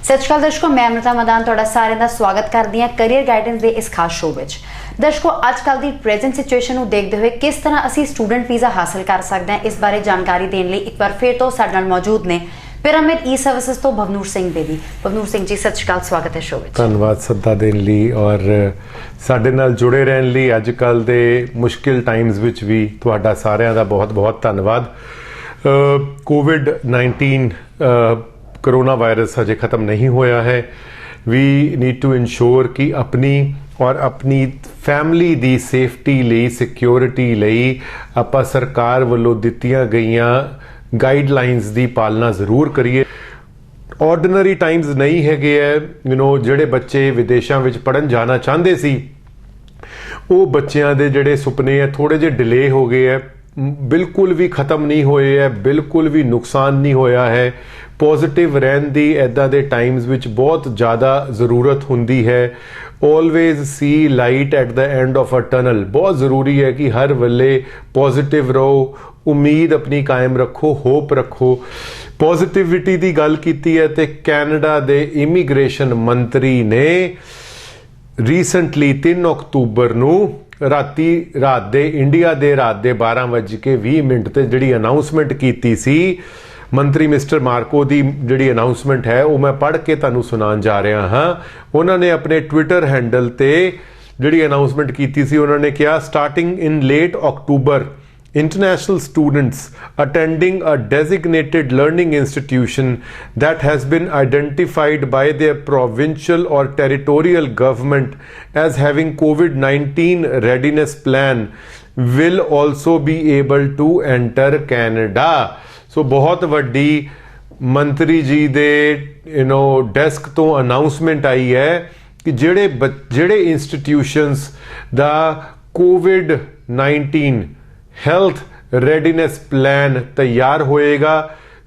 सत श्री अकाल दर्शकों, मैं अमृता मदान तुहाडा सारिਆਂ ਦਾ स्वागत करदी हां करियर गाइडेंस ਦੇ ਇਸ ਖਾਸ ਸ਼ੋਅ ਵਿੱਚ। दर्शकों, अजकल की प्रेजेंट सिचुएशन ਨੂੰ देखते हुए किस तरह ਅਸੀਂ स्टूडेंट वीज़ा हासिल कर सकते हैं, इस बारे जानकारी देने लिए एक बार फिर तो साडे नाल मौजूद ने पिरामिड ई सर्विसेज तो भवनूर सिंह बेदी। भवनूर सिंह जी, सत श्री अकाल, स्वागत है शो में। धन्यवाद सद्दा देने लिए और साडे नाल जुड़े रहने लिए। अजकल दे मुश्किल टाइम्स विच भी तुहाडा सारिਆਂ ਦਾ बहुत बहुत धन्यवाद। कोविड-19 कोरोना वायरस अजे ख़त्म नहीं होया है। वी नीड टू इंश्योर कि अपनी और अपनी फैमिली दी सेफ्टी लई, सिक्योरिटी लई आपां सरकार वल्लों दित्तियां गईयां गाइडलाइनस दी पालना जरूर करिए। ऑर्डनरी टाइम्स नहीं हैगे है। जिहड़े बच्चे विदेशों विच पढ़न जाना चाहते सी, वो बच्चों के जिहड़े सुपने है थोड़े जे डिले हो गए है, बिल्कुल भी खत्म नहीं होए है, बिल्कुल भी नुकसान नहीं होया है। पॉजिटिव रहन दी इदां दे टाइम्स विच बहुत ज़्यादा ज़रूरत हुंदी है। Always see light at the end of a tunnel. बहुत ज़रूरी है कि हर वेले पॉजिटिव रहो, उम्मीद अपनी कायम रखो, होप रखो। पॉजिटिविटी की गल कीती है तो कैनेडा दे इमीग्रेशन मंत्री ने रीसेंटली 3 अक्तूबर नूं रात दे इंडिया दे रात दे 12:20 ते जिहड़ी अनाउंसमेंट कीती सी, मंत्री मिस्टर मार्को दी जिहड़ी अनाउंसमेंट है वो मैं पढ़ के तुहानूं सुनाउण जा रहा हाँ। उन्होंने अपने ट्विटर हैंडल ते जिहड़ी अनाउंसमेंट कीती सी, उन्होंने कहा starting in late October international students attending a designated learning institution that has been identified by their provincial or territorial government as having COVID-19 readiness plan will also be able to enter Canada। So बहुत वड्डी मंत्री जी दे desk तो announcement आई है कि जेड़े institutions दा COVID-19 health readiness plan तैयार होएगा,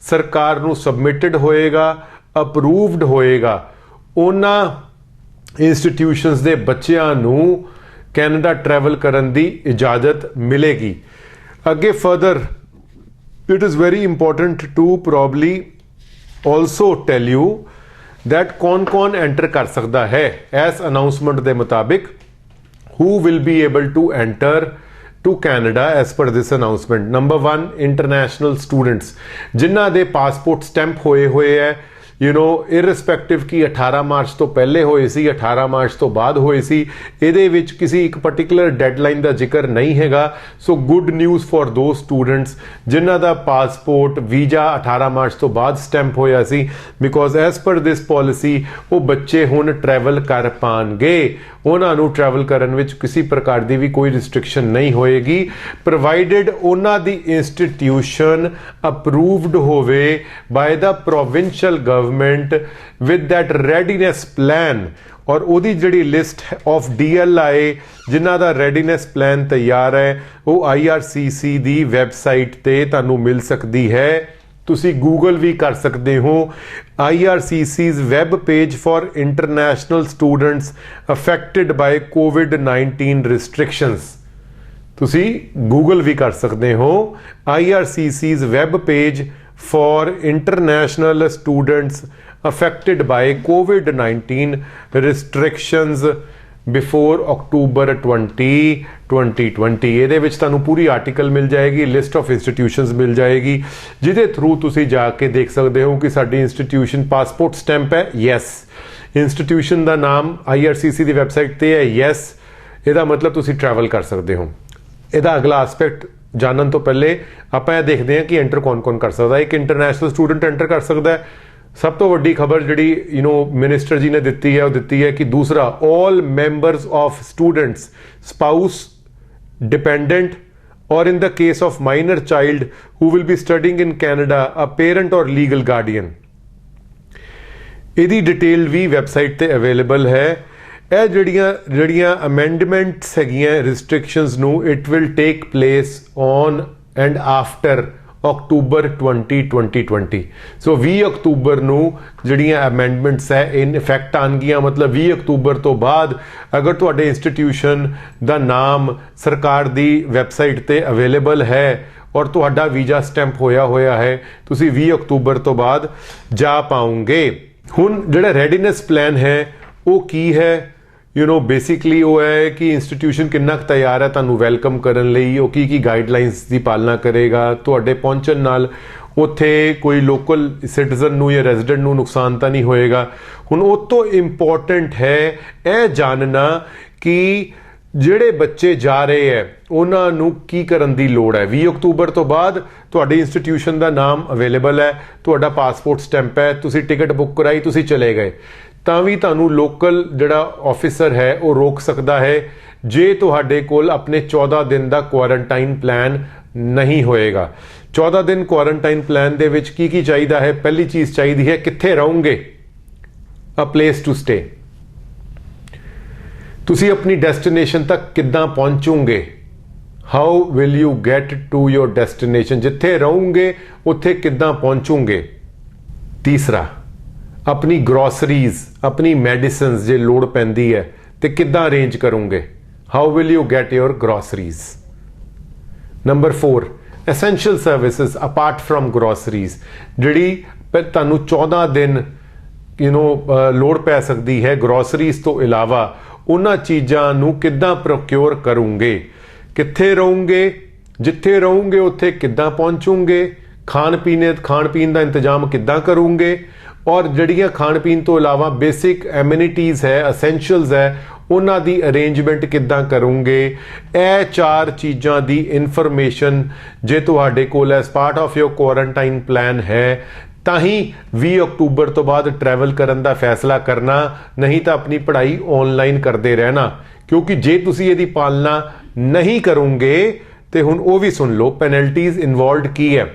सरकार नूं सबमिटेड होएगा, अप्रूवड होएगा, उन्हां इंस्टीट्यूशंस दे बच्चियां नूं कैनेडा ट्रैवल करन दी इजाजत मिलेगी। अगे further it is very important to probably also tell you that कौन कौन एंटर कर सकता है। एस अनाउंसमेंट के मुताबिक who will be able to enter to Canada as per this announcement। Number 1, international students जिन्हां दे पासपोर्ट स्टैंप होए हुए है, इररिस्पैक्टिव कि 18 मार्च तो पहले होए सी, 18 मार्च तो बाद होए सी, इहदे विच किसी एक पर्टिकुलर डेडलाइन का जिक्र नहीं हैगा। सो गुड न्यूज़ फॉर दो स्टूडेंट्स जिन्हां दा पासपोर्ट वीजा 18 मार्च तो बाद स्टैंप होया सी, because as per this policy वो बच्चे हुण ट्रैवल कर पाएंगे। उन्हां नूं ट्रैवल करन विच किसी प्रकार की भी कोई रिस्ट्रिक्शन नहीं होएगी, प्रोवाइडेड उन्हां दी इंस्टीट्यूशन अप्रूवड होवे by the provincial government with that readiness plan. और उहदी जिहड़ी लिस्ट ऑफ DLI जिन्हां दा रेडीनेस प्लान तैयार है वो IRCC दी वैबसाइट ते तुहानूं मिल सकती है। तुसी गूगल भी कर सकते हो। IRCC's web page for international students affected by COVID-19 restrictions, तुसी गूगल भी कर सकते हो। IRCC's web page for international students affected by COVID-19 restrictions before October 2020। ये तुहानूं पूरी आर्टिकल मिल जाएगी, लिस्ट ऑफ इंस्टीट्यूशंस मिल जाएगी, जिदे थ्रू तुसी जाके देख सकते हो कि साडी इंस्टीट्यूशन पासपोर्ट स्टैंप है, यस। इंस्टीट्यूशन का नाम IRCC की वैबसाइट पर है, यस। यदा मतलब तुसी ट्रैवल कर सकते हो। यदा अगला एस्पैक्ट जानन तो पहले आपां ये देखते हैं कि एंटर कौन कौन कर सकता है। एक इंटरनेशनल स्टूडेंट एंटर कर सकता है। सब तो वड्डी खबर जिहड़ी मिनिस्टर जी ने दित्ती है वो दित्ती है कि दूसरा, all members of students, spouse, dependent or in the case of minor child who will be studying in Canada a parent or legal guardian. इहदी डिटेल भी वैबसाइट ते अवेलेबल है। ਇਹ ਜਿਹੜੀਆਂ ਅਮੈਂਡਮੈਂਟਸ ਹੈਗੀਆਂ ਰਿਸਟ੍ਰਿਕਸ਼ਨਸ ਨੂੰ, it will take place on and after October 2020। So 20 अक्तूबर ਨੂੰ ਜਿਹੜੀਆਂ ਅਮੈਂਡਮੈਂਟਸ ਹੈ ਇਨ ਇਫੈਕਟ ਆਣਗੀਆਂ। मतलब 20 अक्तूबर तो बाद अगर ਤੁਹਾਡੇ ਇੰਸਟੀਟਿਊਸ਼ਨ ਦਾ ਨਾਮ ਸਰਕਾਰ ਦੀ ਵੈਬਸਾਈਟ ਤੇ ਅਵੇਲੇਬਲ ਹੈ और तुहाडा वीजा स्टैंप होया है, तुसी 20 अक्तूबर तो बाद जा पाओगे। ਹੁਣ ਜਿਹੜਾ ਰੈਡੀਨੈਸ ਪਲਾਨ ਹੈ ਉਹ ਕੀ ਹੈ? ਬੇਸਿਕਲੀ ਉਹ ਹੈ ਕਿ ਇੰਸਟੀਟਿਊਸ਼ਨ ਕਿੰਨਾ ਕੁ ਤਿਆਰ ਹੈ ਤੁਹਾਨੂੰ ਵੈਲਕਮ ਕਰਨ ਲਈ, ਉਹ ਕੀ ਗਾਈਡਲਾਈਨਸ ਦੀ ਪਾਲਣਾ ਕਰੇਗਾ, ਤੁਹਾਡੇ ਪਹੁੰਚਣ ਨਾਲ ਉੱਥੇ ਕੋਈ ਲੋਕਲ ਸਿਟੀਜ਼ਨ ਨੂੰ ਜਾਂ ਰੈਜ਼ੀਡੈਂਟ ਨੂੰ ਨੁਕਸਾਨ ਤਾਂ ਨਹੀਂ ਹੋਏਗਾ। ਹੁਣ ਉਹ ਤੋਂ ਇੰਪੋਰਟੈਂਟ ਹੈ ਇਹ ਜਾਣਨਾ ਕਿ ਜਿਹੜੇ ਬੱਚੇ ਜਾ ਰਹੇ ਹੈ ਉਹਨਾਂ ਨੂੰ ਕੀ ਕਰਨ ਦੀ ਲੋੜ ਹੈ। 20 ਅਕਤੂਬਰ ਤੋਂ ਬਾਅਦ ਤੁਹਾਡੀ ਇੰਸਟੀਟਿਊਸ਼ਨ ਦਾ ਨਾਮ ਅਵੇਲੇਬਲ ਹੈ, ਤੁਹਾਡਾ ਪਾਸਪੋਰਟ ਸਟੈਂਪ ਹੈ, ਤੁਸੀਂ ਟਿਕਟ ਬੁੱਕ ਕਰਾਈ, ਤੁਸੀਂ ਚਲੇ ਗਏ, ਤਾਂ ਵੀ ਤੁਹਾਨੂੰ ਲੋਕਲ ਜਿਹੜਾ ਆਫਿਸਰ ਹੈ ਉਹ ਰੋਕ ਸਕਦਾ ਹੈ ਜੇ ਤੁਹਾਡੇ ਕੋਲ ਆਪਣੇ 14 ਦਿਨ ਦਾ ਕੁਆਰੰਟਾਈਨ ਪਲਾਨ ਨਹੀਂ ਹੋਏਗਾ। 14 ਦਿਨ ਕੁਆਰੰਟਾਈਨ ਪਲਾਨ ਦੇ ਵਿੱਚ ਕੀ ਚਾਹੀਦਾ ਹੈ? ਪਹਿਲੀ ਚੀਜ਼ ਚਾਹੀਦੀ ਹੈ ਕਿੱਥੇ ਰਹੋਗੇ, ਅ ਪਲੇਸ ਟੂ ਸਟੇ। ਤੁਸੀਂ ਆਪਣੀ ਡੈਸਟੀਨੇਸ਼ਨ ਤੱਕ ਕਿੱਦਾਂ ਪਹੁੰਚੋਗੇ? How will you get to your destination? ਜਿੱਥੇ ਰਹੋਗੇ ਉੱਥੇ ਕਿੱਦਾਂ ਪਹੁੰਚੋਗੇ? ਤੀਸਰਾ, ਆਪਣੀ ਗਰੋਸਰੀਜ਼, ਆਪਣੀ ਮੈਡੀਸਿਨਸ ਜੇ ਲੋੜ ਪੈਂਦੀ ਹੈ ਤੇ ਕਿੱਦਾਂ ਅਰੇਂਜ ਕਰੋਗੇ? How will you get your groceries? Number 4, essential services apart from groceries, ਜਿਹੜੀ ਤੁਹਾਨੂੰ 14 ਦਿਨ ਲੋੜ ਪੈ ਸਕਦੀ ਹੈ ਗਰੋਸਰੀਜ਼ ਤੋਂ ਇਲਾਵਾ, ਉਹਨਾਂ ਚੀਜ਼ਾਂ ਨੂੰ ਕਿੱਦਾਂ ਪ੍ਰੋਕਿਓਰ ਕਰੋਗੇ? ਕਿੱਥੇ ਰਹੋਗੇ? ਜਿੱਥੇ ਰਹੋਗੇ ਉੱਥੇ ਕਿੱਦਾਂ ਪਹੁੰਚੋਗੇ? ਖਾਣ ਪੀਣ ਦਾ ਇੰਤਜ਼ਾਮ ਕਿੱਦਾਂ ਕਰੋਗੇ? ਔਰ ਜਿਹੜੀਆਂ ਖਾਣ ਪੀਣ ਤੋਂ ਇਲਾਵਾ ਬੇਸਿਕ ਐਮਿਨਿਟੀਜ਼ ਹੈ, ਅਸੈਂਸ਼ੀਅਲਸ ਹੈ, ਉਹਨਾਂ ਦੀ ਅਰੇਂਜਮੈਂਟ ਕਿੱਦਾਂ ਕਰੋਗੇ? ਇਹ 4 ਚੀਜ਼ਾਂ ਦੀ ਇਨਫੋਰਮੇਸ਼ਨ ਜੇ ਤੁਹਾਡੇ ਕੋਲ as part of your quarantine plan ਹੈ ਤਾਂ ਹੀ 20 ਅਕਤੂਬਰ ਤੋਂ ਬਾਅਦ ਟਰੈਵਲ ਕਰਨ ਦਾ ਫੈਸਲਾ ਕਰਨਾ, ਨਹੀਂ ਤਾਂ ਆਪਣੀ ਪੜ੍ਹਾਈ ਆਨਲਾਈਨ ਕਰਦੇ ਰਹਿਣਾ। ਕਿਉਂਕਿ ਜੇ ਤੁਸੀਂ ਇਹਦੀ ਪਾਲਣਾ ਨਹੀਂ ਕਰੋਗੇ ਤੇ ਹੁਣ ਉਹ ਵੀ ਸੁਣ ਲਓ ਪੈਨਲਟੀਜ਼ ਇਨਵੋਲਵਡ ਕੀ ਹੈ।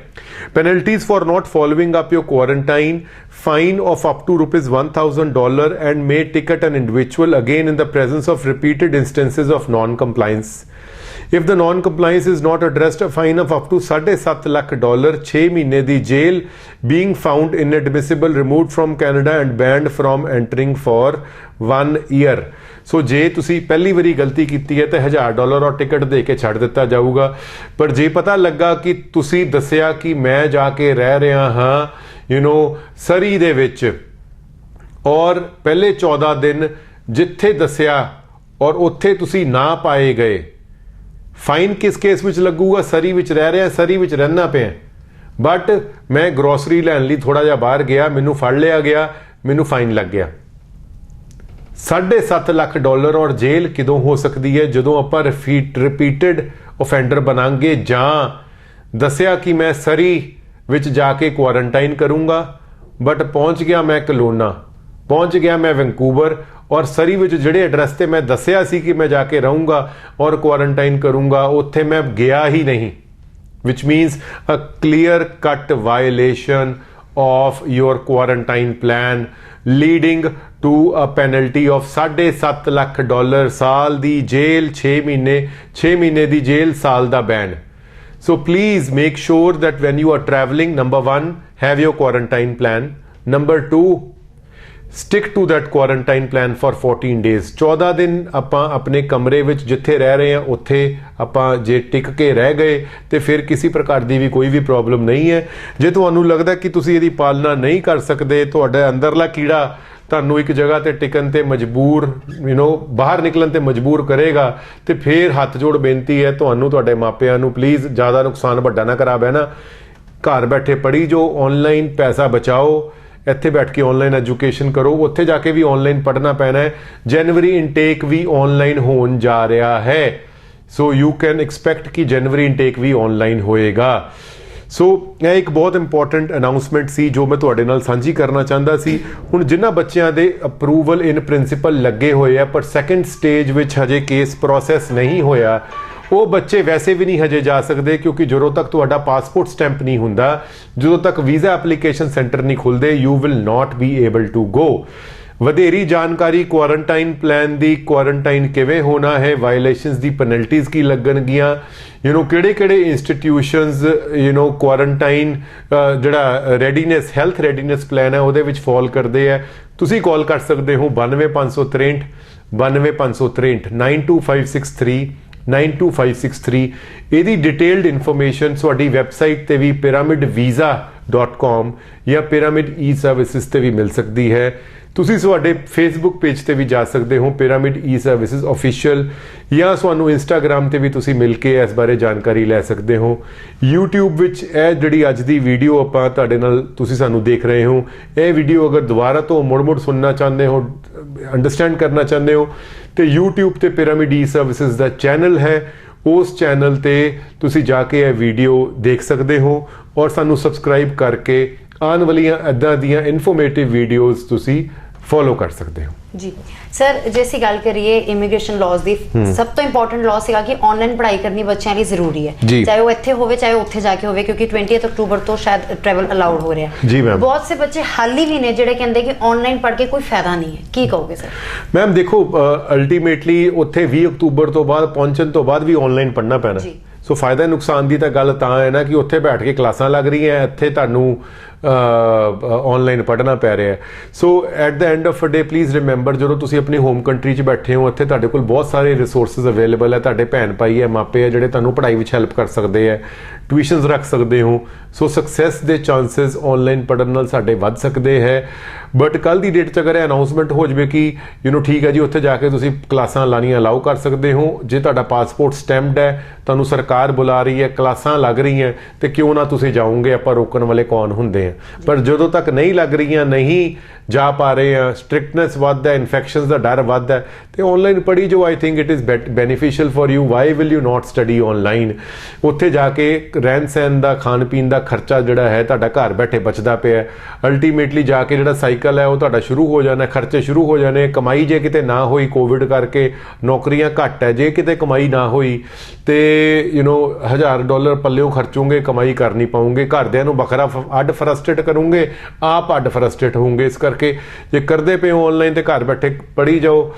Penalties for not following up your quarantine, fine of up to $1,000 and may ticket an individual again in the presence of repeated instances of non-compliance. If the non-compliance is not addressed, a fine of up to $7.5 lakh, 6 ਮਹੀਨੇ ਦੀ jail, being found inadmissible, removed from Canada and banned from entering for 1 year. ਸੋ ਜੇ ਤੁਸੀਂ ਪਹਿਲੀ ਵਾਰੀ ਗਲਤੀ ਕੀਤੀ ਹੈ ਤਾਂ $1000 ਔਰ ਟਿਕਟ ਦੇ ਕੇ ਛੱਡ ਦਿੱਤਾ ਜਾਊਗਾ। ਪਰ ਜੇ ਪਤਾ ਲੱਗਾ ਕਿ ਤੁਸੀਂ ਦੱਸਿਆ ਕਿ ਮੈਂ ਜਾ ਕੇ ਰਹਿ ਰਿਹਾ ਹਾਂ ਸਰੀ ਦੇ ਵਿੱਚ, ਔਰ ਪਹਿਲੇ 14 ਦਿਨ ਜਿੱਥੇ ਦੱਸਿਆ ਔਰ ਉੱਥੇ ਤੁਸੀਂ ਨਾ ਪਾਏ ਗਏ, ਫਾਈਨ ਕਿਸ ਕੇਸ ਵਿੱਚ ਲੱਗੂਗਾ? ਸਰੀ ਵਿੱਚ ਰਹਿ ਰਿਹਾ, ਸਰੀ ਵਿੱਚ ਰਹਿਣਾ ਪਿਆ, ਬਟ ਮੈਂ ਗਰੋਸਰੀ ਲੈਣ ਲਈ ਥੋੜਾ ਜਿਹਾ ਬਾਹਰ ਗਿਆ, ਮੈਨੂੰ ਫੜ ਲਿਆ ਗਿਆ, ਮੈਨੂੰ ਫਾਈਨ ਲੱਗ ਗਿਆ। $7.5 ਲੱਖ ਔਰ ਜੇਲ੍ਹ ਕਿਦੋਂ ਹੋ ਸਕਦੀ ਹੈ? ਜਦੋਂ ਆਪਾਂ ਰਿਪੀਟਡ ਓਫੈਂਡਰ ਬਣਾਂਗੇ, ਜਾਂ ਦੱਸਿਆ ਕਿ ਮੈਂ ਸਰੀ ਵਿੱਚ ਜਾ ਕੇ ਕੁਆਰੰਟਾਈਨ ਕਰੂੰਗਾ ਬਟ ਪਹੁੰਚ ਗਿਆ ਮੈਂ ਕਲੋਨਾ, ਪਹੁੰਚ ਗਿਆ ਮੈਂ ਵੈਨਕੂਵਰ, ਔਰ ਸਰੀ ਵਿੱਚ ਜਿਹੜੇ ਐਡਰੈਸ ਤੇ ਮੈਂ ਦੱਸਿਆ ਸੀ ਕਿ ਮੈਂ ਜਾ ਕੇ ਰਹੂੰਗਾ ਔਰ ਕੁਆਰੰਟਾਈਨ ਕਰੂੰਗਾ ਉੱਥੇ ਮੈਂ ਗਿਆ ਹੀ ਨਹੀਂ, which means a clear cut violation of your quarantine plan leading to a penalty of $7.5 lakh, ਸਾਲ ਦੀ ਜੇਲ੍ਹ, 6 ਮਹੀਨੇ ਦੀ ਜੇਲ੍ਹ, ਸਾਲ ਦਾ ban. So please make sure that when you are traveling, number 1, have your quarantine plan. Number 2, stick to that quarantine plan for 14 days. 14 ਦਿਨ ਆਪਾਂ ਆਪਣੇ ਕਮਰੇ ਵਿੱਚ ਜਿੱਥੇ ਰਹਿ ਰਹੇ ਹਾਂ ਉੱਥੇ ਆਪਾਂ ਜੇ ਟਿਕ ਕੇ ਰਹਿ ਗਏ ਤੇ ਫਿਰ ਕਿਸੇ ਪ੍ਰਕਾਰ ਦੀ ਵੀ ਕੋਈ ਵੀ ਪ੍ਰੋਬਲਮ ਨਹੀਂ ਹੈ। ਜੇ ਤੁਹਾਨੂੰ ਲੱਗਦਾ ਕਿ ਤੁਸੀਂ ਇਹਦੀ ਪਾਲਣਾ ਨਹੀਂ ਕਰ ਸਕਦੇ, ਤੁਹਾਡਾ ਅੰਦਰਲਾ ਕੀੜਾ ਤੁਹਾਨੂੰ ਇੱਕ ਜਗ੍ਹਾ ਤੇ ਟਿਕਣ ਤੇ ਮਜਬੂਰ ਬਾਹਰ ਨਿਕਲਣ ਤੇ ਮਜਬੂਰ ਕਰੇਗਾ, ਤੇ ਫਿਰ ਹੱਥ ਜੋੜ ਬੇਨਤੀ ਹੈ ਤੁਹਾਨੂੰ, ਤੁਹਾਡੇ ਮਾਪਿਆਂ ਨੂੰ, ਪਲੀਜ਼ ਜ਼ਿਆਦਾ ਨੁਕਸਾਨ ਵੱਡਾ ਨਾ ਕਰਾ ਬਹਿਣਾ, ਘਰ ਬੈਠੇ ਪੜ੍ਹੀ ਜੋ, ਆਨਲਾਈਨ ਪੈਸਾ ਬਚਾਓ, ਇੱਥੇ ਬੈਠ ਕੇ ਆਨਲਾਈਨ ਐਜੂਕੇਸ਼ਨ ਕਰੋ, ਉੱਥੇ ਜਾ ਕੇ ਵੀ ਆਨਲਾਈਨ ਪੜ੍ਹਨਾ ਪੈਣਾ ਹੈ। ਜਨਵਰੀ ਇਨਟੇਕ ਵੀ ਆਨਲਾਈਨ ਹੋਣ ਜਾ ਰਿਹਾ ਹੈ, ਸੋ ਯੂ ਕੈਨ ਐਕਸਪੈਕਟ ਕਿ ਜਨਵਰੀ ਇਨਟੇਕ ਵੀ ਆਨਲਾਈਨ ਹੋਏਗਾ। ਸੋ ਇਹ ਇੱਕ ਬਹੁਤ ਇੰਪੋਰਟੈਂਟ ਅਨਾਉਂਸਮੈਂਟ ਸੀ ਜੋ ਮੈਂ ਤੁਹਾਡੇ ਨਾਲ ਸਾਂਝੀ ਕਰਨਾ ਚਾਹੁੰਦਾ ਸੀ। ਹੁਣ ਜਿਨ੍ਹਾਂ ਬੱਚਿਆਂ ਦੇ ਅਪਰੂਵਲ ਇਨ ਪ੍ਰਿੰਸੀਪਲ ਲੱਗੇ ਹੋਏ ਆ ਪਰ ਸੈਕੰਡ ਸਟੇਜ ਵਿੱਚ ਹਜੇ ਕੇਸ ਪ੍ਰੋਸੈਸ ਨਹੀਂ ਹੋਇਆ, ਉਹ ਬੱਚੇ ਵੈਸੇ ਵੀ ਨਹੀਂ ਹਜੇ ਜਾ ਸਕਦੇ, ਕਿਉਂਕਿ ਜਦੋਂ ਤੱਕ ਤੁਹਾਡਾ ਪਾਸਪੋਰਟ ਸਟੈਂਪ ਨਹੀਂ ਹੁੰਦਾ, ਜਦੋਂ ਤੱਕ ਵੀਜ਼ਾ ਐਪਲੀਕੇਸ਼ਨ ਸੈਂਟਰ ਨਹੀਂ ਖੁੱਲਦੇ, you will not be able to go. ਵਧੇਰੀ ਜਾਣਕਾਰੀ ਕੁਆਰੰਟਾਈਨ ਪਲਾਨ ਦੀ, ਕੁਆਰੰਟਾਈਨ ਕਿਵੇਂ ਹੋਣਾ ਹੈ, ਵਾਇਲੇਸ਼ਨਸ ਦੀ ਪੈਨਲਟੀਜ਼ ਕੀ ਲੱਗਣਗੀਆਂ, ਕਿਹੜੇ ਇੰਸਟੀਟਿਊਸ਼ਨਸ ਕੁਆਰੰਟਾਈਨ ਜਿਹੜਾ ਰੈਡੀਨੈਸ, ਹੈਲਥ ਰੈਡੀਨੈਸ ਪਲਾਨ ਹੈ ਉਹਦੇ ਵਿੱਚ ਫਾਲ ਕਰਦੇ ਹੈ, ਤੁਸੀਂ ਕਾਲ ਕਰ ਸਕਦੇ ਹੋ 92563 92563 92563 92563। ਇਹਦੀ ਡਿਟੇਲਡ ਇਨਫੋਰਮੇਸ਼ਨ ਤੁਹਾਡੀ ਵੈਬਸਾਈਟ ਤੇ ਵੀ pyramidvisa pyramidservices.com ਜਾਂ pyramid e-services ਤੇ ਵੀ ਮਿਲ ਸਕਦੀ ਹੈ। ਤੁਸੀਂ ਸਾਡੇ ਫੇਸਬੁੱਕ ਪੇਜ ਤੇ ਵੀ ਜਾ ਸਕਦੇ ਹੋ pyramid e-services official, ਜਾਂ ਸਾਨੂੰ ਇੰਸਟਾਗ੍ਰਾਮ ਤੇ ਵੀ ਤੁਸੀਂ ਮਿਲ ਕੇ ਇਸ ਬਾਰੇ ਜਾਣਕਾਰੀ ਲੈ ਸਕਦੇ ਹੋ। YouTube ਵਿੱਚ ਇਹ ਜਿਹੜੀ ਅੱਜ ਦੀ ਵੀਡੀਓ ਆਪਾਂ ਤੁਹਾਡੇ ਨਾਲ ਤੁਸੀਂ ਸਾਨੂੰ ਦੇਖ ਰਹੇ ਹੋ, ਇਹ ਵੀਡੀਓ ਅਗਰ ਦੁਬਾਰਾ ਤੋਂ ਮੁੜ-ਮੁੜ ਸੁਣਨਾ ਚਾਹੁੰਦੇ ਹੋ, ਅੰਡਰਸਟੈਂਡ ਕਰਨਾ ਚਾਹੁੰਦੇ ਹੋ, ਤੇ YouTube ਤੇ pyramid e-services ਦਾ ਚੈਨਲ ਹੈ, ਉਸ ਚੈਨਲ ਤੇ ਤੁਸੀਂ ਜਾ ਕੇ ਇਹ ਵੀਡੀਓ ਦੇਖ ਸਕਦੇ ਹੋ ਔਰ ਸਾਨੂੰ ਸਬਸਕ੍ਰਾਈਬ ਕਰਕੇ ਆਉਣ ਵਾਲੀਆਂ ਇੱਦਾਂ ਦੀਆਂ ਇਨਫੋਰਮੇਟਿਵ ਵੀਡੀਓਜ਼ ਤੁਸੀਂ ਫੋਲੋ ਕਰ ਸਕਦੇ ਹੋ। ਜੀ ਸਰ, ਜੇ ਅਸੀਂ ਗੱਲ ਕਰੀਏ ਇਮੀਗ੍ਰੇਸ਼ਨ ਲਾਜ਼ ਦੀ, ਸਭ ਤੋਂ ਇੰਪੋਰਟੈਂਟ ਲਾਅ ਸੀਗਾ ਕਿ ਆਨਲਾਈਨ ਪੜ੍ਹਾਈ ਕਰਨੀ ਬੱਚਿਆਂ ਲਈ ਜ਼ਰੂਰੀ ਹੈ, ਚਾਹੇ ਉਹ ਇੱਥੇ ਹੋਵੇ ਚਾਹੇ ਉੱਥੇ ਜਾ ਕੇ ਹੋਵੇ, ਕਿਉਂਕਿ 20 ਅਕਤੂਬਰ ਤੋਂ ਸ਼ਾਇਦ ਟਰੈਵਲ ਅਲਾਉਡ ਹੋ ਰਿਹਾ। ਜੀ ਮੈਮ, ਬਹੁਤ ਸੇ ਬੱਚੇ ਹਾਲੀ ਵੀ ਨੇ ਜਿਹੜੇ ਕਹਿੰਦੇ ਕਿ ਆਨਲਾਈਨ ਪੜ੍ਹ ਕੇ ਕੋਈ ਫਾਇਦਾ ਨਹੀਂ ਹੈ, ਕੀ ਕਹੋਗੇ ਸਰ? ਮੈਮ ਦੇਖੋ, ਅਲਟੀਮੇਟਲੀ ਉੱਥੇ 20 ਅਕਤੂਬਰ ਤੋਂ ਬਾਅਦ ਪਹੁੰਚਣ ਤੋਂ ਬਾਅਦ ਵੀ ਆਨਲਾਈਨ ਪੜ੍ਹਨਾ ਪੈਣਾ। ਸੋ ਫਾਇਦਾ ਨੁਕਸਾਨ ਦੀ ਤਾਂ ਗੱਲ ਤਾਂ ਹੈ ਨਾ ਕਿ ਉੱਥੇ ਬੈਠ ਕੇ ਕਲਾਸਾਂ ਲੱਗ ਰਹੀਆਂ, ਇੱਥੇ ਤੁਹਾਨੂੰ ਆਨਲਾਈਨ ਪੜ੍ਹਨਾ ਪੈ ਰਿਹਾ। So at the end of a day please remember, ਜਦੋਂ ਤੁਸੀਂ ਆਪਣੀ ਹੋਮ ਕੰਟਰੀ 'ਚ ਬੈਠੇ ਹੋ, ਇੱਥੇ ਤੁਹਾਡੇ ਕੋਲ ਬਹੁਤ ਸਾਰੇ ਰਿਸੋਰਸਿਸ ਅਵੇਲੇਬਲ ਹੈ, ਤੁਹਾਡੇ ਭੈਣ ਭਾਈ ਹੈ, ਮਾਪੇ ਹੈ ਜਿਹੜੇ ਤੁਹਾਨੂੰ ਪੜ੍ਹਾਈ ਵਿੱਚ ਹੈਲਪ ਕਰ ਸਕਦੇ ਹੈ, ਟਿਊਸ਼ਨਸ ਰੱਖ ਸਕਦੇ ਹੋ। ਸੋ ਸਕਸੈਸ ਦੇ ਚਾਂਸਸ ਆਨਲਾਈਨ ਪੜ੍ਹਨ ਨਾਲ ਸਾਡੇ ਵੱਧ ਸਕਦੇ ਹੈ। ਬਟ ਕੱਲ ਦੀ ਡੇਟ 'ਚ ਅਗਰ ਇਹ ਅਨਾਉਂਸਮੈਂਟ ਹੋ ਜਾਵੇ ਕਿ ਠੀਕ ਹੈ ਜੀ, ਉੱਥੇ ਜਾ ਕੇ ਤੁਸੀਂ ਕਲਾਸਾਂ ਲਾਣੀਆਂ ਅਲਾਉ ਕਰ ਸਕਦੇ ਹੋ, ਜੇ ਤੁਹਾਡਾ ਪਾਸਪੋਰਟ ਸਟੈਂਪਡ ਹੈ, ਤੁਹਾਨੂੰ ਸਰਕਾਰ ਬੁਲਾ ਰਹੀ ਹੈ, ਕਲਾਸਾਂ ਲੱਗ ਰਹੀਆਂ, ਤੇ ਕਿਉਂ ਨਾ ਤੁਸੀਂ ਜਾਓਗੇ, ਆਪਾਂ ਰੋਕਣ ਵਾਲੇ ਕੌਣ ਹੁੰਦੇ ਆ। ਪਰ ਜਦੋਂ ਤੱਕ ਨਹੀਂ ਲੱਗ ਰਹੀਆਂ, ਨਹੀਂ ਜਾ ਪਾ ਰਹੇ ਆ, ਸਟ੍ਰਿਕਟਨੈਸ ਵੱਧ ਹੈ, ਇਨਫੈਕਸ਼ਨਸ ਦਾ ਡਰ ਵੱਧ ਹੈ, ਤੇ ਆਨਲਾਈਨ ਪੜ੍ਹੀ ਜੋ I think it is beneficial for you. Why will you not study online? ਉੱਥੇ ਜਾ ਕੇ ਰਹਿਣ ਸਹਿਣ ਦਾ, ਖਾਣ ਪੀਣ ਦਾ ਖਰਚਾ ਜਿਹੜਾ ਹੈ ਤੁਹਾਡਾ ਘਰ ਬੈਠੇ ਬਚਦਾ ਪਿਆ। ਅਲਟੀਮੇਟਲੀ ਜਾ ਕੇ ਜਿਹੜਾ ਸਾਈਕਲ ਹੈ ਉਹ ਤੁਹਾਡਾ ਸ਼ੁਰੂ ਹੋ ਜਾਣਾ, ਖਰਚੇ ਸ਼ੁਰੂ ਹੋ ਜਾਣੇ। ਕਮਾਈ ਜੇ ਕਿਤੇ ਨਾ ਹੋਈ ਕੋਵਿਡ ਕਰਕੇ, ਨੌਕਰੀਆਂ ਘੱਟ ਹੈ, ਜੇ ਕਿਤੇ ਕਮਾਈ ਨਾ ਹੋਈ ਤੇ $1000 ਪੱਲਿਓਂ ਖਰਚੋਗੇ, ਕਮਾਈ ਕਰ ਨਹੀਂ ਪਾਉਂਗੇ, ਘਰਦਿਆਂ ਨੂੰ ਵੱਖਰਾ ਅੱਡ ਫਰਸਟ੍ਰੇਟ ਕਰੋਗੇ, ਆਪ ਅੱਡ ਫਰਸਟ੍ਰੇਟ ਹੋਵੋਗੇ। ਇਸ ਕਰਕੇ ਜੇ ਕਰਦੇ ਪਏ ਹੋ ਆਨਲਾਈਨ ਤੇ ਘਰ ਬੈਠੇ ਪੜ੍ਹੀ ਜਾਓ।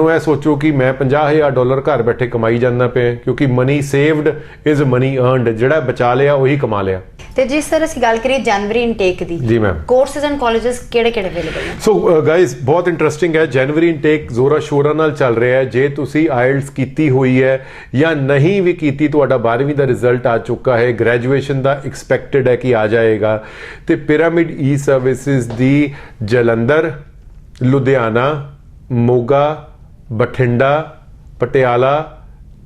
ਇਹ ਸੋਚੋ ਕਿ ਮੈਂ $50,000 ਘਰ ਬੈਠੇ ਕਮਾਈ ਜਾਂਦਾ ਪਿਆ, ਕਿਉਂਕਿ money saved is money earned. ਜਿਹੜਾ ਬਚਾ ਲਿਆ ਉਹੀ ਕਮਾ ਲਿਆ। ਤੇ ਜਿਸ ਤਰ੍ਹਾਂ ਅਸੀਂ ਗੱਲ ਕਰੀਏ ਜਨਵਰੀ ਇਨਟੇਕ ਦੀ, ਜੀ ਮੈਮ, ਕੋਰਸਸ ਐਂਡ ਕਾਲਜਸ ਕਿਹੜੇ-ਕਿਹੜੇ ਅਵੇਲੇਬਲ ਨੇ? ਸੋ ਗਾਇਜ਼, ਬਹੁਤ ਇੰਟਰਸਟਿੰਗ ਹੈ। ਜਨਵਰੀ ਇਨਟੇਕ ਜ਼ੋਰਾਂ ਸ਼ੋਰਾਂ ਨਾਲ ਚੱਲ ਰਿਹਾ ਹੈ। ਜੇ ਤੁਸੀਂ ਆਇਲਟਸ ਕੀਤੀ ਹੋਈ ਹੈ ਜਾਂ ਨਹੀਂ ਵੀ ਕੀਤੀ, ਤੁਹਾਡਾ 12ਵੀਂ ਦਾ ਰਿਜ਼ਲਟ ਆ ਚੁੱਕਾ ਹੈ, ਗ੍ਰੈਜੂਏਸ਼ਨ ਦਾ ਐਕਸਪੈਕਟਡ ਹੈ ਕਿ ਆ ਜਾਏਗਾ, ਤੇ ਪਿਰਾਮਿਡ ਈ ਸਰਵਿਸਿਜ਼ ਦੀ ਜਲੰਧਰ, ਲੁਧਿਆਣਾ, ਮੋਗਾ, ਬਠਿੰਡਾ, ਪਟਿਆਲਾ,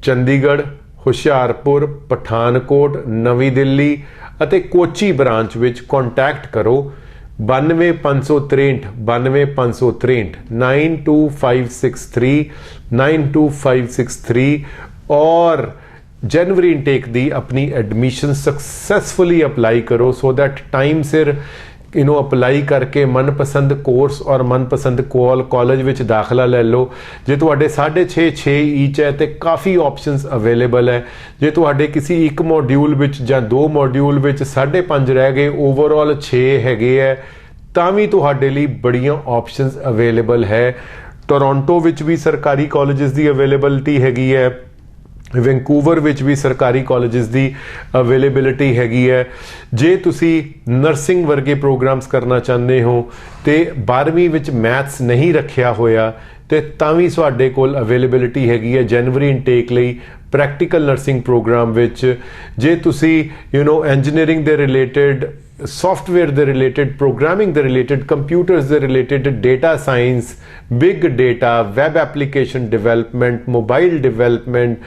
ਚੰਡੀਗੜ੍ਹ, ਹੁਸ਼ਿਆਰਪੁਰ, ਪਠਾਨਕੋਟ, ਨਵੀਂ ਦਿੱਲੀ ਅਤੇ ਕੋਚੀ ਬ੍ਰਾਂਚ ਵਿੱਚ ਕੰਟੈਕਟ ਕਰੋ 92,563 92,563 92563 92563 ਔਰ जनवरी इनटेक दी अपनी एडमिशन सक्सेसफुली अप्लाई करो, सो दैट टाइम सिर अप्लाई करके मनपसंद कोर्स और मनपसंद कॉलेज विच दाखला ले लो। जे तुहाडे 6.5 ईच है तो काफ़ी ऑप्शनस अवेलेबल है। जे तुहाडे किसी एक मॉड्यूल विच जां 2 मॉड्यूल विच 5.5 रह गए, ओवरऑल 6 हैगे है, तां भी तुहाडे लई बड़ियां ऑप्शनस अवेलेबल है। टोरंटो विच भी सरकारी कॉलेजेस दी अवेलेबिलिटी हैगी है, ਵੈਂਕੂਵਰ ਵਿੱਚ ਵੀ ਸਰਕਾਰੀ ਕਾਲਜਸ ਦੀ ਅਵੇਲੇਬਿਲਿਟੀ ਹੈਗੀ ਹੈ। ਜੇ ਤੁਸੀਂ ਨਰਸਿੰਗ ਵਰਗੇ ਪ੍ਰੋਗਰਾਮਸ ਕਰਨਾ ਚਾਹੁੰਦੇ ਹੋ ਤੇ 12ਵੀਂ ਵਿੱਚ ਮੈਥਸ ਨਹੀਂ ਰੱਖਿਆ ਹੋਇਆ ਤੇ ਤਾਂ ਵੀ ਤੁਹਾਡੇ ਕੋਲ ਅਵੇਲੇਬਿਲਿਟੀ ਹੈਗੀ ਹੈ ਜਨਵਰੀ ਇਨਟੇਕ ਲਈ ਪ੍ਰੈਕਟੀਕਲ ਨਰਸਿੰਗ ਪ੍ਰੋਗਰਾਮ ਵਿੱਚ। ਜੇ ਤੁਸੀਂ ਇੰਜੀਨੀਅਰਿੰਗ ਦੇ ਰਿਲੇਟਡ, सॉफ्टवेयर ਦੇ ਰਿਲੇਟਡ, ਪ੍ਰੋਗਰਾਮਿੰਗ ਦੇ ਰਿਲੇਟਡ, ਕੰਪਿਊਟਰਸ ਦੇ related, data science, big data, web application development, mobile development,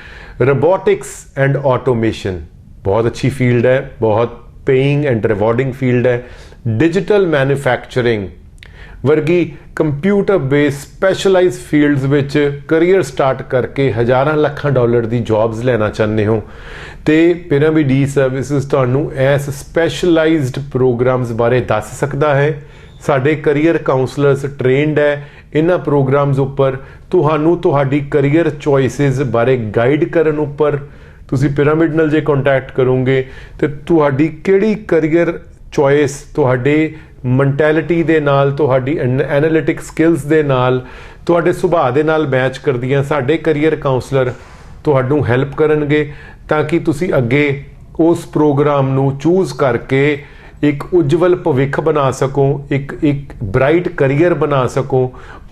robotics and automation बहुत अच्छी फील्ड है, बहुत पेइंग एंड रिवॉर्डिंग फील्ड है। डिजिटल मैन्युफैक्चरिंग वर्गी कंप्यूटर बेस्ड स्पैशलाइज फील्ड्स विच करियर स्टार्ट करके हज़ारां लखां डॉलर दी जॉब्स लेना चाहते हो तो पिरामिड ई सर्विसेज तुहानूं इस स्पैशलाइज्ड प्रोग्राम्स बारे दस सकता है। साडे करियर काउंसलर्स ट्रेंड है इन्हां प्रोग्राम्स उपर तुहानूं तुहाडी करियर चॉइसिस बारे गाइड करन उपर। तुसीं पिरामिड नाल जे कॉन्टैक्ट करोगे तो तुहाडी किहड़ी करियर चॉइस तुहाडे मैंटैलिटी दे नाल, तुहाडी एनालिटिक स्किल्स दे नाल, तुहाडे सुभाਅ दे नाल मैच करदियां साडे करियर काउंसलर तुहानूं हैल्प करनगे ताकि तुसीं अगे उस प्रोग्राम नूं चूज़ करके एक उज्जवल भविख बना सको, एक ब्राइट करियर बना सको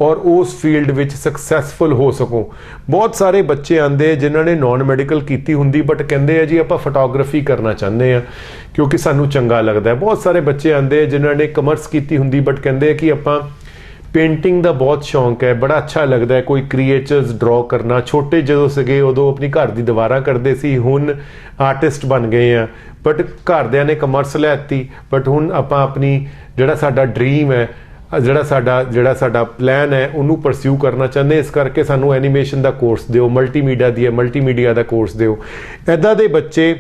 और उस फील्ड विच सक्सैसफुल हो सको। बहुत सारे बच्चे आंदे जिन्होंने ने नॉन मैडिकल की हुंदी बट कहते हैं जी आप फोटोग्राफी करना चाहते हैं क्योंकि सानू चंगा लगता है। बहुत सारे बच्चे आंदे जिन्होंने कमर्स की हुंदी बट कहते हैं कि आप पेंटिंग का बहुत शौक है, बड़ा अच्छा लगता है कोई क्रिएचर्स ड्रॉ करना। छोटे जो सगे उदों अपनी घर की दीवारां करते सी, हुण आर्टिस्ट बन गए हैं बट घरदियां ने कमर्स लैती बट हुण आपां अपनी जिहड़ा साडा ड्रीम है, जिहड़ा साडा प्लान है उन्होंने परस्यू करना चाहते। इस करके सानू एनीमेशन का कोर्स दिओ, मल्टीमीडिया का कोर्स दिओ। इदां दे बच्चे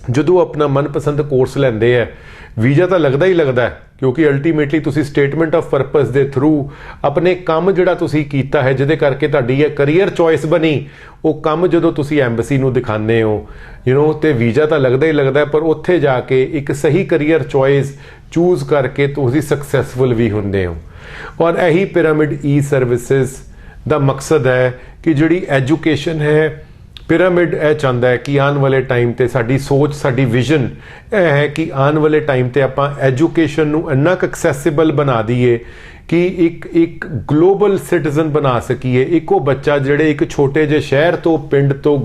ਜਦੋਂ अपना मनपसंद कोर्स लेंदे है वीज़ा तो लगता ही लगता है क्योंकि अल्टीमेटली तुसी स्टेटमेंट ऑफ परपस के थ्रू अपने काम जिहड़ा तुसी कीता है जिहदे करके तुहाडी ये करियर चॉइस बनी, वो काम जदों तुसी एम्बेसी नूं दिखाने हो तो वीज़ा तो लगता ही लगता है, पर उत्थे जाके एक सही करियर चॉइस चूज़ करके तुसी सक्सैसफुल भी हुंदे हो। और यही पिरामिड ई सर्विसिज का मकसद है कि जिहड़ी एजुकेशन है, पिरामिड यह चाहता है कि आने वाले टाइम ते साडी सोच, साडी विजन यह है कि आने वाले टाइम ते आपां एजुकेशन नूं इन्ना क एक्सैसिबल बना दईए कि एक ग्लोबल सिटीजन बना सकीए। एक वो बच्चा जिहड़े एक छोटे जे शहर तो पिंड तो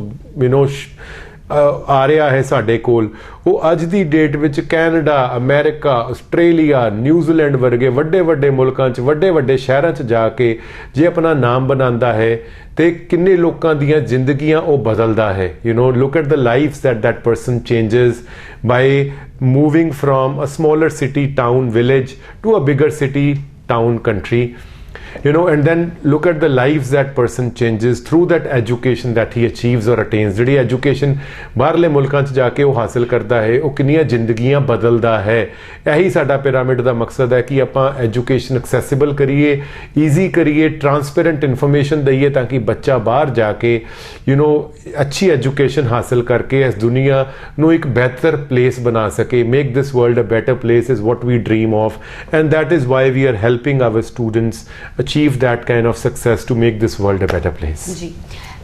आ रहा है साडे कोल, वो अज दी डेट विच कैनेडा, अमेरिका, आस्ट्रेलिया, न्यूजीलैंड वर्गे वड्डे वड्डे मुल्कां च वड्डे वड्डे शहरां च जाके जे अपना नाम बनांदा है ते किन्ने लोकां दियां जिंदगियां वो बदलदा है। Look at the lives that person changes by moving from a smaller city, town, village to a bigger city, town, country. And then look at the lives that person changes through that education that he achieves or attains। जिहड़ी education बाहरले मुल्कां च जाके वो हासिल करता है, वो किन्नियां जिंदगियां बदलदा है। यही साडा पिरामिड का मकसद है कि आपां एजुकेशन एक्सैसिबल करिए, ईजी करिए, ट्रांसपेरेंट इन्फॉर्मेशन दईए ताकि बच्चा बाहर जाके अच्छी एजुकेशन हासिल करके इस दुनिया नूं एक बेहतर प्लेस बना सके। Make this world a better place is what we dream of, and that is why we are helping our students achieve that kind of success to make this world a better place। जी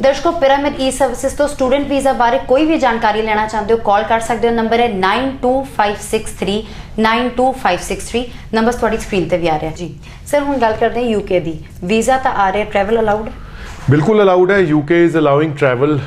दर्शकों, pyramid ई services तो student visa बारे कोई भी जानकारी लेना चाहते हो call कर सकते हो। नंबर है 92563 92563। नंबर थोड़ी स्क्रीन पर भी आ रहा है। जी सर, हम गल करते हैं यूके दी। वीज़ा तो आ रहा है, ट्रैवल अलाउड? बिल्कुल अलाउड है। UK is allowing travel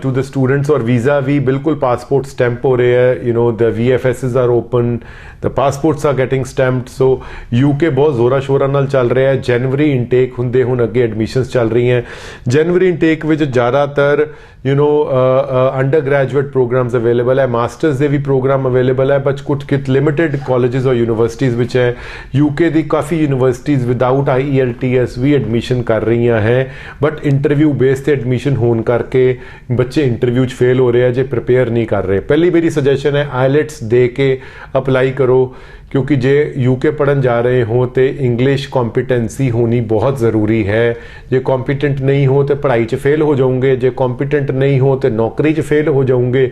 to the students, और वीज़ा भी बिल्कुल पासपोर्ट स्टैंप हो रहे हैं। The VFSs are open, the passports are getting stamped. So UK बहुत जोरा शोरा नाल चल रहा है। जनवरी इंटेक हुंदे हुण अगे एडमिशनस चल रही हैं। जनवरी इंटेक विच ज़्यादातर अंडर ग्रैजुएट प्रोग्राम्स अवेलेबल है, मास्टर्स के भी प्रोग्राम अवेलेबल है, बट कुछ लिमिटेड कॉलेजेस और यूनिवर्सिटीज़ विच है। यूके दी काफ़ी यूनिवर्सिटीज़ विदाउट IELTS भी एडमिशन कर रही हैं, बट इंटरव्यू बेस से एडमिशन होने करके बच्चे इंटरव्यू फेल हो रहे हैं जे प्रिपेयर नहीं कर रहे। पहली मेरी सजेशन है IELTS दे के अप्लाई करो, क्योंकि जे यूके पढ़न जा रहे हो तो इंग्लिश कॉम्पिटेंसी होनी बहुत ज़रूरी है। जे कॉम्पिटेंट नहीं हो तो पढ़ाई च फेल हो जाओगे, जे कॉम्पिटेंट नहीं हो तो नौकरी च फेल हो जाओगे,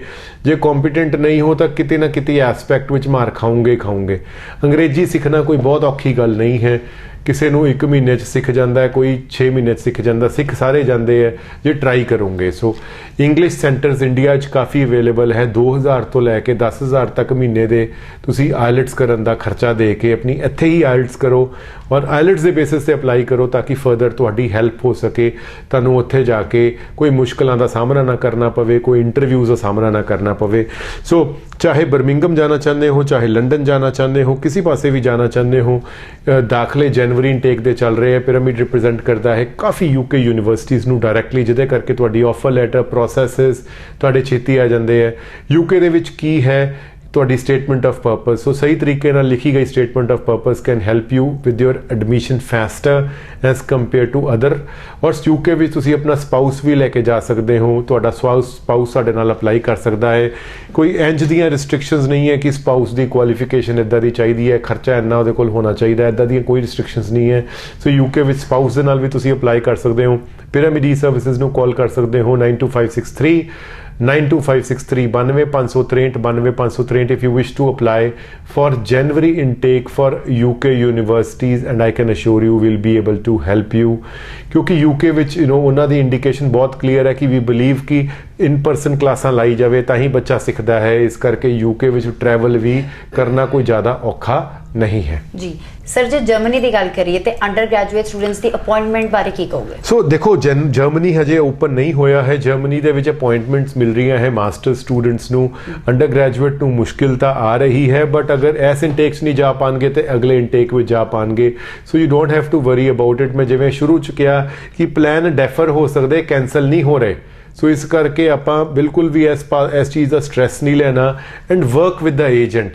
जे कॉम्पिटेंट नहीं हो तो किते ना किते एस्पैक्ट विच मार खाओगे। अंग्रेजी सीखना कोई बहुत औखी गल नहीं है, किसी को 1 महीने सीख जाता है, कोई 6 महीने सीख जाता, सीख सारे जाते हैं जे ट्राई करोगे। सो इंग्लिश सेंटर्स इंडिया काफ़ी अवेलेबल है। 2000 तो लैके 10,000 तक महीने दे तुसी IELTS करन दा खर्चा दे के अपनी इत्थे ही IELTS करो और IELTS के बेसिस से अप्लाई करो ताकि फर्दर तुहाडी हैल्प हो सके, तुहानूं उत्थे जाके कोई मुश्किलों का सामना ना करना पवे, कोई इंटरव्यूज़ का सामना ना करना पवे। सो चाहे बर्मिंघम जाना चाहते हो, चाहे लंडन जाना चाहते हो, किसी पासे भी जाना चाहते हो, दाखले जनवरी इंटेक दे चल रहे हैं। पिरामिड रिप्रेजेंट करता है काफ़ी यूके यूनिवर्सिटीज़ नूं डायरैक्टली, जिहदे करके तुहाडी ऑफर लैटर प्रोसैसेस तुहाडे छेती आ जाते हैं। यूके दे विच की है तुहाडी स्टेटमेंट ऑफ पर्पस, सो सही तरीके नाल लिखी गई statement of purpose can help you with your admission faster as compare to other. और यूके विच तुसीं अपना स्पाउस भी लैके जा सकते हो, तुहाडा स्पाउस साडे नाल अप्लाई कर सकता है। कोई इंज दियां रिस्ट्रिक्शंस नहीं है कि स्पाउस की क्वालिफिकेशन इदां दी चाहिदी है, खर्चा इन्ना उहदे कोल होना चाहिए, इदां दियां कोई रिस्ट्रिक्शंस नहीं है। सो यूके विच स्पाउस दे नाल भी तुसीं अप्लाई कर सकते हो। पिरामिड ई सर्विसेज नूं कॉल कर सकते हो 92563 92563 92563 92563 if you wish to apply for January intake for UK universities, and I can assure you we'll be able to help you, क्योंकि UK ਵਿੱਚ ਉਹਨਾਂ ਦੀ ਇੰਡੀਕੇਸ਼ਨ ਬਹੁਤ ਕਲੀਅਰ ਹੈ ਕਿ ਵੀ ਬਲੀਵ ਕਿ ਇਨ ਪਰਸਨ ਕਲਾਸਾਂ ਲਾਈ ਜਾਵੇ ਤਾਂ ਹੀ ਬੱਚਾ ਸਿੱਖਦਾ ਹੈ। ਇਸ ਕਰਕੇ UK ਵਿੱਚ ਟਰੈਵਲ ਵੀ ਕਰਨਾ ਕੋਈ ਜ਼ਿਆਦਾ ਔਖਾ नहीं है जी। सर जो जर्मनी की गल करिए तो अंडर ग्रैजुएट स्टूडेंट्स की अपॉइंटमेंट बारे की कहोगे? सो देखो जर्मनी हजे ओपन नहीं होया है। जर्मनी दे विच अपॉइंटमेंट्स मिल रही हैं मास्टर स्टूडेंट्स नू, अंडर ग्रैजुएट नू मुश्किल तो आ रही है, बट अगर एस इंटेक्स नहीं जा पाएंगे तो अगले इंटेक में जा पाएंगे। So you don't have to worry about it. मैं जिवें शुरू च कहा कि प्लान डेफर हो सकते, कैंसल नहीं हो रहे। सो इस करके ਆਪਾਂ बिल्कुल भी इस चीज़ का स्ट्रैस नहीं लेना and work with the agent.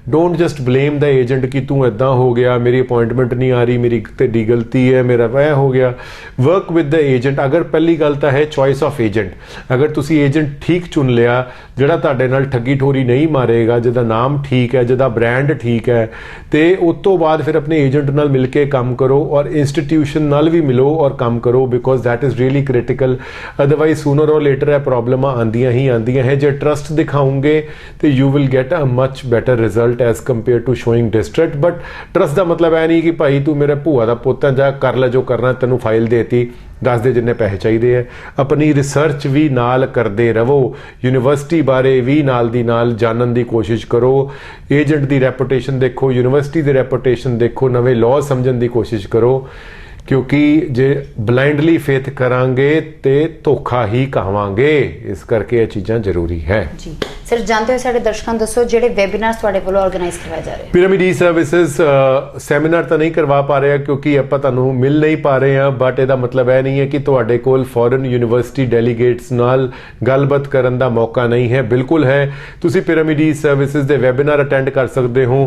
Don't just blame the agent कि तू इदा हो गया, मेरी अपॉइंटमेंट नहीं आ रही, मेरी तेरी गलती है, मेरा वह हो गया। Work with the agent. अगर पहली गल तो है चॉइस ऑफ एजेंट। अगर तुसी एजेंट ठीक चुन लिया जिहड़ा तुहाडे नाल ठगी ठोरी नहीं मारेगा, जिहदा नाम ठीक है, जिहदा ब्रांड ठीक है, तो उस तो बाद फिर अपने एजेंट नाल मिल के काम करो और इंस्टीट्यूशन नाल भी मिलो और काम करो, because that is really critical. Otherwise sooner और लेटर है प्रॉब्लम आंदियां ही आंदियां हैं। जो ट्रस्ट दिखाओगे तो you will get a much better result as compare to showing distract. But trust का मतलब है नहीं कि भाई तू मेरे भूआ का पुੱਤ है, जा कर ले जो करना, तेनों फाइल देती, दस दे जिन्ने पैसे चाहिए है। अपनी रिसर्च भी नाल करते रहो, यूनिवर्सिटी बारे भी नाल दी नाल जानन दी कोशिश करो, एजेंट की रैपुटेशन देखो, यूनिवर्सिटी की रैपुटेशन देखो, नवे लॉ समझन की कोशिश करो, क्योंकि जे ब्लाइंडली फेथ करांगे ते धोखा ही खावांगे। इस करके ये चीज़ां जरूरी है जी। सर जानते हो साडे दर्शकों दसो जेडे वेबिनार्स तुहाडे वल्लों ऑर्गेनाइज करवाए जा रहे हैं? पिरामिड ई सर्विसेज सैमीनार तो नहीं करवा पा रहे हैं क्योंकि आपां तुहानूं मिल नहीं पा रहे हैं, बट इहदा मतलब यह नहीं है कि तुहाडे कोल फॉरेन यूनिवर्सिटी डेलीगेट्स नाल गलबात करन दा मौका नहीं है। बिल्कुल है। तुसीं पिरामिड ई सर्विसेज दे वेबिनार अटेंड कर सकते हो।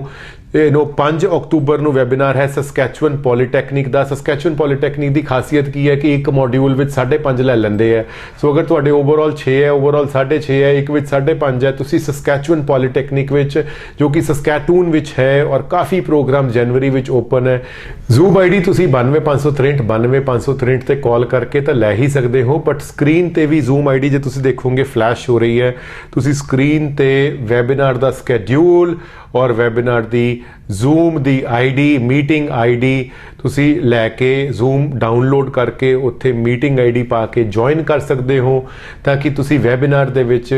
5 अक्तूबर ਨੂੰ ਵੈਬੀਨਾਰ ਹੈ ਸਸਕੈਚੁਅਨ ਪੋਲੀਟੈਕਨਿਕ ਦਾ। ਸਸਕੈਚੁਅਨ ਪੋਲੀਟੈਕਨਿਕ ਦੀ ਖਾਸੀਅਤ ਕੀ ਹੈ ਕਿ ਇੱਕ ਮੋਡਿਊਲ ਵਿੱਚ 5.5 ਲੈ ਲੈਂਦੇ ਹੈ। ਸੋ ਅਗਰ ਤੁਹਾਡੇ ਓਵਰਆਲ 6 ਹੈ, ਓਵਰਆਲ 6.5 ਹੈ, ਇੱਕ ਵਿੱਚ 5.5 ਹੈ, ਤੁਸੀਂ ਸਸਕੈਚੁਅਨ ਪੋਲੀਟੈਕਨਿਕ ਵਿੱਚ ਜੋ ਕਿ ਸਸਕੈਟੂਨ ਵਿੱਚ ਹੈ ਔਰ ਕਾਫੀ ਪ੍ਰੋਗਰਾਮ ਜਨਵਰੀ ਵਿੱਚ ਓਪਨ ਹੈ। ਜ਼ੂਮ ਆਈਡੀ ਤੁਸੀਂ 92563 92563 ਤੇ ਕਾਲ ਕਰਕੇ ਤਾਂ ਲੈ ਹੀ ਸਕਦੇ ਹੋ, ਬਟ ਸਕਰੀਨ ਤੇ ਵੀ ਜ਼ੂਮ ਆਈਡੀ ਜੇ ਤੁਸੀਂ ਦੇਖੋਗੇ ਫਲੈਸ਼ ਹੋ ਰਹੀ ਹੈ। ਤੁਸੀਂ ਸਕਰੀਨ ਤੇ ਵੈਬੀਨਾਰ ਦਾ ਸਕੇਡਿਊਲ और वैबीनार दी जूम दी आईडी, मीटिंग आईडी तुसी लैके जूम डाउनलोड करके उत्थे मीटिंग आईडी पा के ज्वाइन कर सकते हो, ताकि तुसी वैबीनार दे विच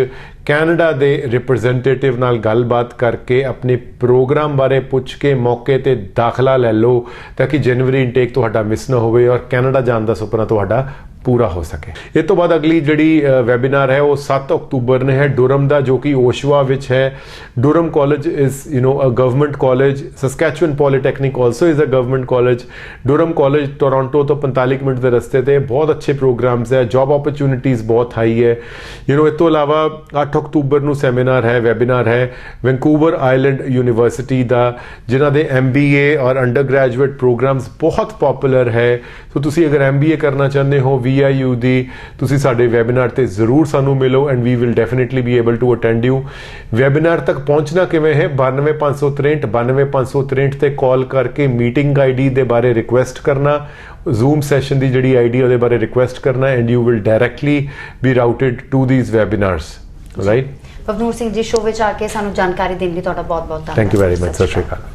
कैनेडा दे रिप्रजेंटेटिव नाल गलबात करके अपने प्रोग्राम बारे पुछ के मौके ते दाखला ले लो, ताकि जनवरी इंटेक तुहाडा मिस ना होवे और कैनेडा जाण दा सुपना तुहाडा पूरा हो सके। इस तो बाद अगली जी वैबीनार है वो 7 अक्तूबर ने है डुरम का, जो कि ओशवा विच है। Durham college is a government college. Saskatchewan polytechnic also is a government college. Durham college Toronto तो 45 मिनट के रस्ते ते, बहुत अच्छे प्रोग्राम्स है, जॉब अपॉर्चुनिटीज़ बहुत हाई है। इस तो अलावा 8 अक्तूबर को सैमीनार है, वैबीनार है वैंकूवर आइलैंड यूनिवर्सिटी का, जिन्हां दे MBA और अंडर ग्रैजुएट प्रोग्राम्स बहुत पॉपुलर है। तो तुसी अगर MBA करना चाहते हो VIU दी, तुसी साडे वैबीनार ते जरूर सानू मिलो and we will definitely be able to attend you. Webinar तक पहुंचना किवें है? 92563 92563 ते कॉल करके मीटिंग आईडी दे बारे रिक्वेस्ट करना, जूम सैशन की जी आईडी ਉਹਦੇ बारे रिक्वेस्ट करना, and you will directly be routed to these webinars. Right. Pavnoor Singh ji show विच आके सानू जानकारी देने लिए तुहाडा बहुत बहुत धन्यवाद। Thank you very much. सत श्री अकाल।